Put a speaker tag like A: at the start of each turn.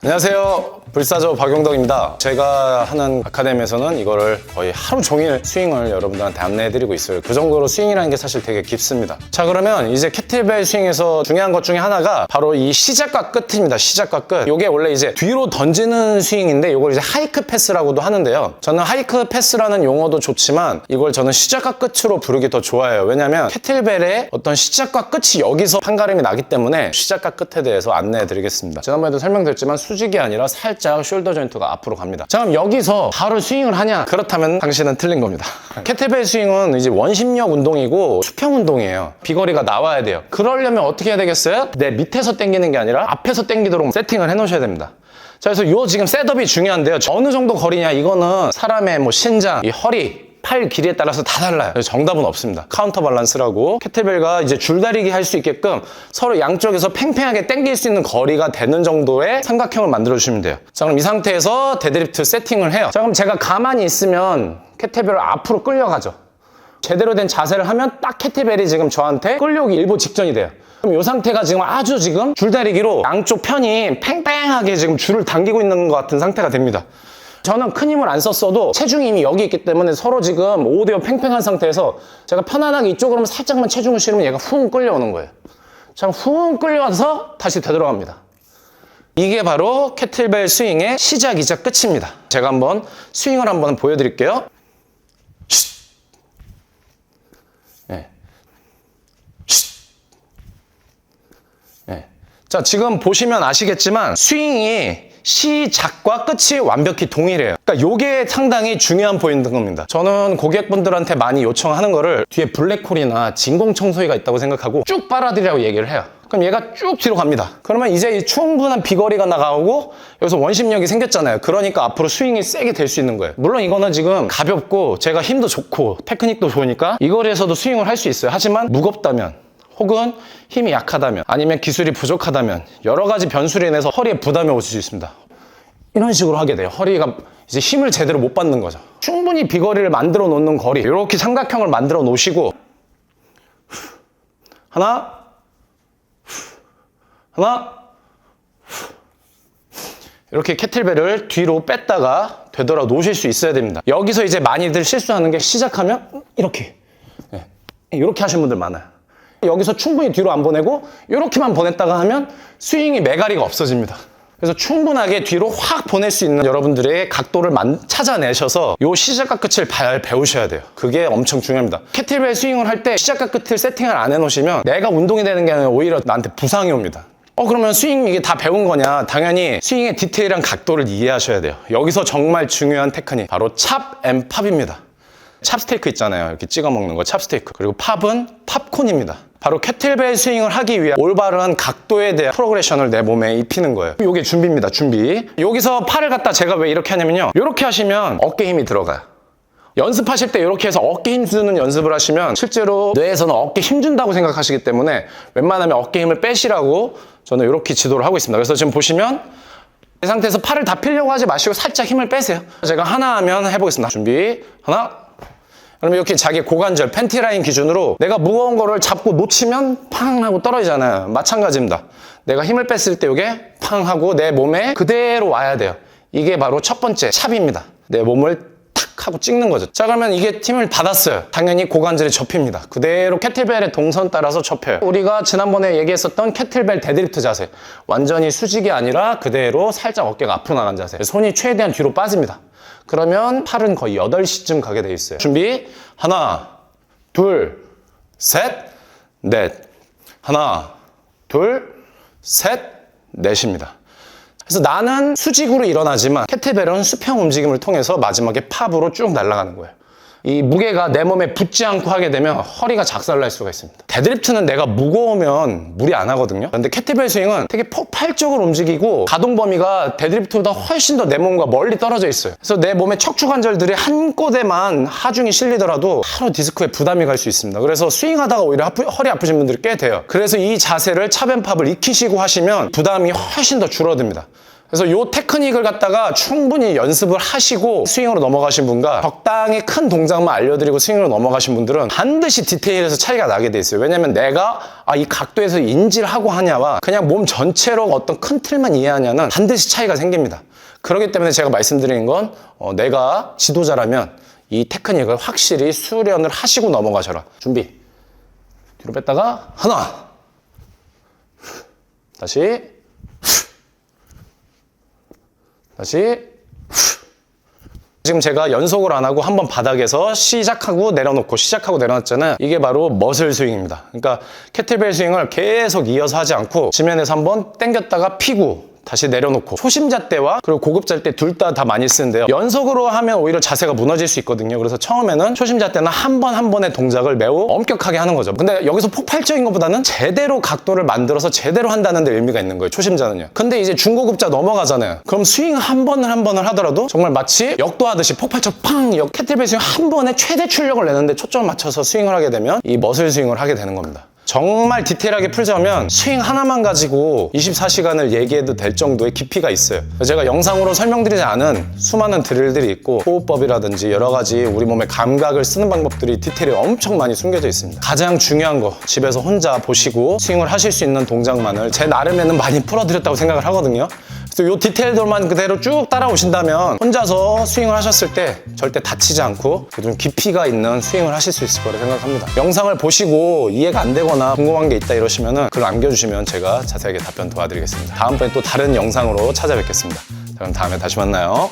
A: 안녕하세요, 불사조 박용덕입니다. 제가 하는 아카데미에서는 이거를 거의 하루 종일 스윙을 여러분들한테 안내해드리고 있어요. 그 정도로 스윙이라는 게 사실 되게 깊습니다. 자, 그러면 이제 캐틀벨 스윙에서 중요한 것 중에 하나가 바로 이 시작과 끝입니다. 시작과 끝. 이게 원래 이제 뒤로 던지는 스윙인데 이걸 이제 하이크 패스라고도 하는데요. 저는 하이크 패스라는 용어도 좋지만 이걸 저는 시작과 끝으로 부르기 더 좋아해요. 왜냐면 캐틀벨의 어떤 시작과 끝이 여기서 판가름이 나기 때문에 시작과 끝에 대해서 안내해드리겠습니다. 지난번에도 설명드렸지만 수직이 아니라 살짝 숄더 조인트가 앞으로 갑니다. 자, 그럼 여기서 바로 스윙을 하냐? 그렇다면 당신은 틀린 겁니다. 캐틀벨 스윙은 이제 원심력 운동이고 수평 운동이에요. 비거리가 나와야 돼요. 그러려면 어떻게 해야 되겠어요? 내 밑에서 당기는 게 아니라 앞에서 당기도록 세팅을 해 놓으셔야 됩니다. 자, 그래서 요 지금 셋업이 중요한데요. 어느 정도 거리냐? 이거는 사람의 뭐 신장, 이 허리, 팔 길이에 따라서 다 달라요. 정답은 없습니다. 카운터 밸런스라고 캐틀벨과 이제 줄다리기 할 수 있게끔 서로 양쪽에서 팽팽하게 당길 수 있는 거리가 되는 정도의 삼각형을 만들어 주시면 돼요. 자, 그럼 이 상태에서 데드리프트 세팅을 해요. 자, 그럼 제가 가만히 있으면 캐틀벨을 앞으로 끌려가죠. 제대로 된 자세를 하면 딱 캐틀벨이 지금 저한테 끌려오기 일보 직전이 돼요. 그럼 이 상태가 지금 아주 지금 줄다리기로 양쪽 편이 팽팽하게 지금 줄을 당기고 있는 것 같은 상태가 됩니다. 저는 큰 힘을 안 썼어도 체중이 이미 여기 있기 때문에 서로 지금 5대5 팽팽한 상태에서 제가 편안하게 이쪽으로 살짝만 체중을 실으면 얘가 훅 끌려오는 거예요. 자, 훅 끌려와서 다시 되돌아갑니다. 이게 바로 캐틀벨 스윙의 시작이자 끝입니다. 제가 한번 스윙을 한번 보여드릴게요. 네. 네. 자, 지금 보시면 아시겠지만 스윙이 시작과 끝이 완벽히 동일해요. 그러니까 이게 상당히 중요한 포인트인 겁니다. 저는 고객분들한테 많이 요청하는 거를 뒤에 블랙홀이나 진공청소기가 있다고 생각하고 쭉 빨아들이라고 얘기를 해요. 그럼 얘가 쭉 뒤로 갑니다. 그러면 이제 충분한 비거리가 나가고 여기서 원심력이 생겼잖아요. 그러니까 앞으로 스윙이 세게 될 수 있는 거예요. 물론 이거는 지금 가볍고 제가 힘도 좋고 테크닉도 좋으니까 이 거리에서도 스윙을 할 수 있어요. 하지만 무겁다면 혹은 힘이 약하다면 아니면 기술이 부족하다면 여러 가지 변수로 인해서 허리에 부담이 오실 수 있습니다. 이런 식으로 하게 돼요. 허리가 이제 힘을 제대로 못 받는 거죠. 충분히 비거리를 만들어 놓는 거리, 이렇게 삼각형을 만들어 놓으시고 하나, 이렇게 캐틀벨을 뒤로 뺐다가 되돌아 놓으실 수 있어야 됩니다. 여기서 이제 많이들 실수하는 게 시작하면 이렇게 하시는 분들 많아요. 여기서 충분히 뒤로 안 보내고 이렇게만 보냈다가 하면 스윙이 매가리가 없어집니다. 그래서 충분하게 뒤로 확 보낼 수 있는 여러분들의 각도를 찾아내셔서 이 시작과 끝을 잘 배우셔야 돼요. 그게 엄청 중요합니다. 캐틀벨 스윙을 할 때 시작과 끝을 세팅을 안 해놓으시면 내가 운동이 되는 게 아니라 오히려 나한테 부상이 옵니다. 그러면 스윙 이게 다 배운 거냐? 당연히 스윙의 디테일한 각도를 이해하셔야 돼요. 여기서 정말 중요한 테크닉, 바로 찹 앤 팝입니다. 찹스테이크 있잖아요. 이렇게 찍어 먹는 거 찹스테이크. 그리고 팝은 팝콘입니다. 바로 캐틀벨 스윙을 하기 위한 올바른 각도에 대한 프로그레션을 내 몸에 입히는 거예요. 이게 준비입니다. 준비. 여기서 팔을 갖다 제가 왜 이렇게 하냐면요. 이렇게 하시면 어깨 힘이 들어가요. 연습하실 때 이렇게 해서 어깨 힘 주는 연습을 하시면 실제로 뇌에서는 어깨 힘 준다고 생각하시기 때문에 웬만하면 어깨 힘을 빼시라고 저는 이렇게 지도를 하고 있습니다. 그래서 지금 보시면 이 상태에서 팔을 다 펴려고 하지 마시고 살짝 힘을 빼세요. 제가 하나 하면 해보겠습니다. 준비. 하나. 그러면 이렇게 자기 고관절, 팬티라인 기준으로 내가 무거운 거를 잡고 놓치면 팡 하고 떨어지잖아요. 마찬가지입니다. 내가 힘을 뺐을 때 이게 팡 하고 내 몸에 그대로 와야 돼요. 이게 바로 첫 번째 찹입니다. 내 몸을 탁 하고 찍는 거죠. 자, 그러면 이게 힘을 받았어요. 당연히 고관절이 접힙니다. 그대로 캐틀벨의 동선 따라서 접혀요. 우리가 지난번에 얘기했었던 캐틀벨 데드리프트 자세, 완전히 수직이 아니라 그대로 살짝 어깨가 앞으로 나간 자세, 손이 최대한 뒤로 빠집니다. 그러면 팔은 거의 8시쯤 가게 돼 있어요. 준비. 하나, 둘, 셋, 넷. 하나, 둘, 셋, 넷입니다. 그래서 나는 수직으로 일어나지만 캐틀벨은 수평 움직임을 통해서 마지막에 팝으로 쭉 날아가는 거예요. 이 무게가 내 몸에 붙지 않고 하게 되면 허리가 작살날 수가 있습니다. 데드리프트는 내가 무거우면 무리 안 하거든요. 근데 캐틀벨 스윙은 되게 폭발적으로 움직이고 가동 범위가 데드리프트보다 훨씬 더 내 몸과 멀리 떨어져 있어요. 그래서 내 몸의 척추관절들이 한 곳에만 하중이 실리더라도 바로 디스크에 부담이 갈 수 있습니다. 그래서 스윙하다가 오히려 허리 아프신 분들이 꽤 돼요. 그래서 이 자세를 찹앤팝을 익히시고 하시면 부담이 훨씬 더 줄어듭니다. 그래서 이 테크닉을 갖다가 충분히 연습을 하시고 스윙으로 넘어가신 분과 적당히 큰 동작만 알려드리고 스윙으로 넘어가신 분들은 반드시 디테일에서 차이가 나게 돼 있어요. 왜냐면 내가 이 각도에서 인지를 하고 하냐와 그냥 몸 전체로 어떤 큰 틀만 이해하냐는 반드시 차이가 생깁니다. 그렇기 때문에 제가 말씀드리는 건 내가 지도자라면 이 테크닉을 확실히 수련을 하시고 넘어가셔라. 준비. 뒤로 뺐다가 하나. 다시. 지금 제가 연속을 안 하고 한번 바닥에서 시작하고 내려놓고 시작하고 내려놨잖아요. 이게 바로 머슬 스윙입니다. 그러니까 캐틀벨 스윙을 계속 이어서 하지 않고 지면에서 한번 당겼다가 피고 다시 내려놓고 초심자 때와 그리고 고급자 때 둘 다 많이 쓰는데요. 연속으로 하면 오히려 자세가 무너질 수 있거든요. 그래서 처음에는 초심자 때는 한 번 한 번의 동작을 매우 엄격하게 하는 거죠. 근데 여기서 폭발적인 것보다는 제대로 각도를 만들어서 제대로 한다는 데 의미가 있는 거예요. 초심자는요. 근데 이제 중고급자 넘어가잖아요. 그럼 스윙 한 번을 하더라도 정말 마치 역도하듯이 폭발적 팡! 캐틀벨 스윙 한 번에 최대 출력을 내는데 초점을 맞춰서 스윙을 하게 되면 이 머슬 스윙을 하게 되는 겁니다. 정말 디테일하게 풀자면 스윙 하나만 가지고 24시간을 얘기해도 될 정도의 깊이가 있어요. 제가 영상으로 설명드리지 않은 수많은 드릴들이 있고 호흡법이라든지 여러 가지 우리 몸의 감각을 쓰는 방법들이 디테일이 엄청 많이 숨겨져 있습니다. 가장 중요한 거 집에서 혼자 보시고 스윙을 하실 수 있는 동작만을 제 나름에는 많이 풀어드렸다고 생각을 하거든요. 그래서 이 디테일들만 그대로 쭉 따라오신다면 혼자서 스윙을 하셨을 때 절대 다치지 않고 좀 깊이가 있는 스윙을 하실 수 있을 거라 생각합니다. 영상을 보시고 이해가 안 되거나 궁금한 게 있다 이러시면 글 남겨주시면 제가 자세하게 답변 도와드리겠습니다. 다음번에 또 다른 영상으로 찾아뵙겠습니다. 그럼 다음에 다시 만나요.